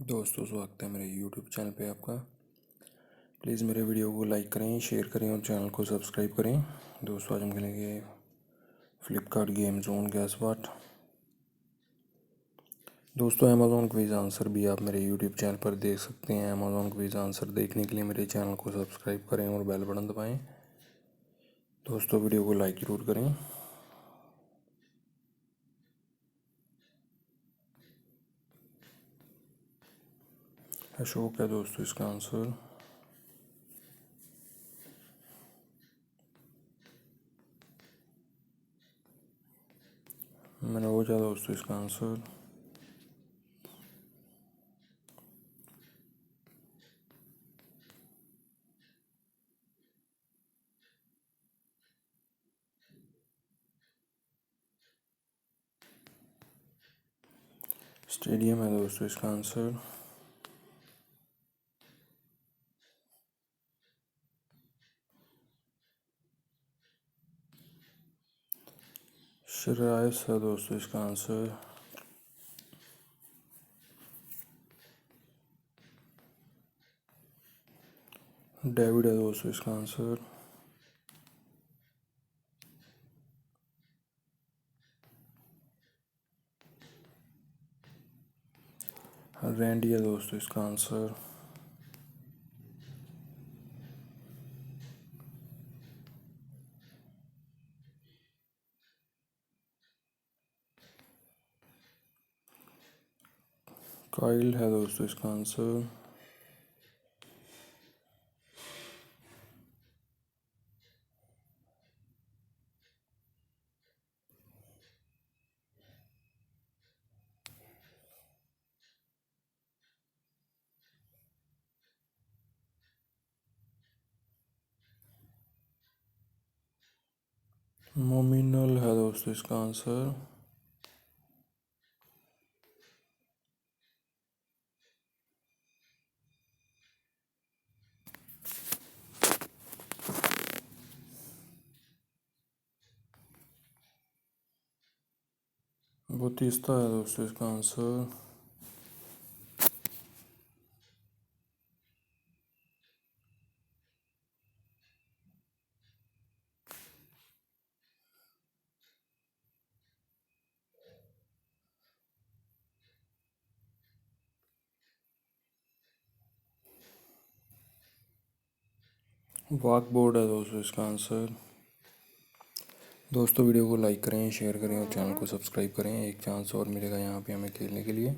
दोस्तों स्वागत है मेरे यूट्यूब चैनल पे आपका। प्लीज़ मेरे वीडियो को लाइक करें, शेयर करें और चैनल को सब्सक्राइब करें। दोस्तों आज हम खेलेंगे फ्लिपकार्ट गेम जोन गैस वाट। दोस्तों अमेज़ॉन क्विज आंसर भी आप मेरे यूट्यूब चैनल पर देख सकते हैं। अमेज़ॉन क्विज आंसर देखने के लिए मेरे चैनल को सब्सक्राइब करें और बेल बटन दबाएँ। दोस्तों वीडियो को लाइक ज़रूर करें। अशोक है दोस्तों इसका आंसर। मनोज है दोस्तों इसका आंसर। स्टेडियम है दोस्तों इसका आंसर। श्रेयस है दोस्तों इसका आंसर। डेविड है दोस्तों इसका आंसर। रैंडी है दोस्तों इसका आंसर। काइल है दोस्तों इसका आंसर। मोमिनल है दोस्तों इसका आंसर। बुतिस्ता है दोस्तों इसका आंसर। वॉकबोर्ड है दोस्तों इसका आंसर। दोस्तों वीडियो को लाइक करें, शेयर करें और चैनल को सब्सक्राइब करें। एक चांस और मिलेगा यहाँ पे हमें खेलने के लिए।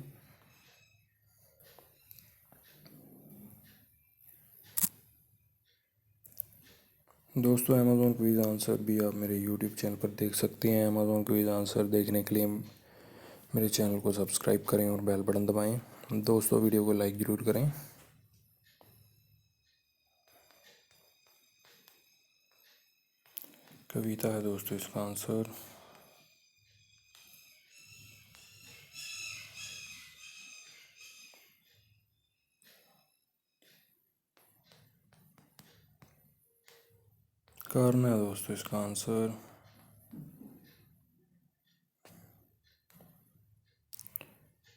दोस्तों अमेज़ॉन क्विज आंसर भी आप मेरे यूट्यूब चैनल पर देख सकते हैं। अमेज़ॉन क्विज आंसर देखने के लिए मेरे चैनल को सब्सक्राइब करें और बेल बटन दबाएं। दोस्तों वीडियो को लाइक ज़रूर करें। कविता है दोस्तों इसका आंसर। कर्ण है दोस्तों इसका आंसर।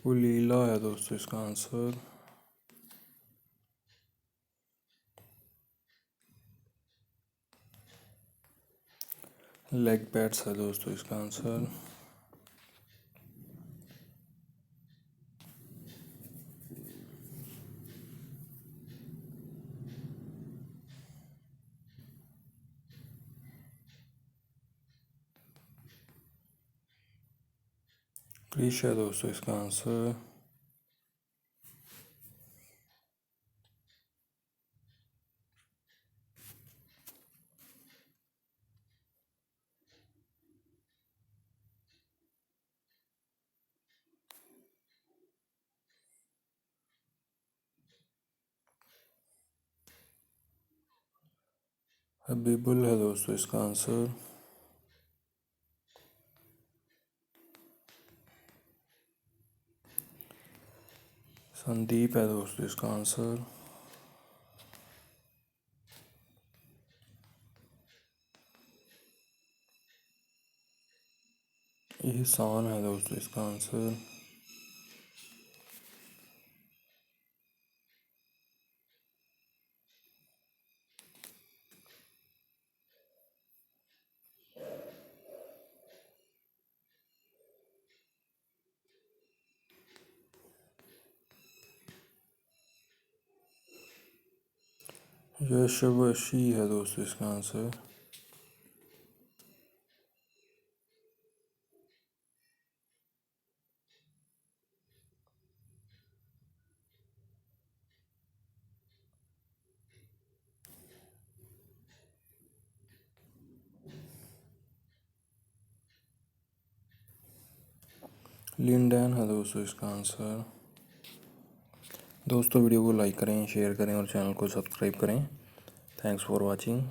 पुलीला है दोस्तों इसका आंसर। लेग पैड्स है दोस्तों इसका आंसर। क्रिश है दोस्तों इसका आंसर। हबीबुल है दोस्तों इसका आंसर। संदीप है दोस्तों इसका आंसर। एहसान है दोस्तों इसका आंसर। यशवशी है दोस्तों इसका आंसर। लिंडन है दोस्तों इसका आंसर। दोस्तों वीडियो को लाइक करें, शेयर करें और चैनल को सब्सक्राइब करें। Thanks for watching.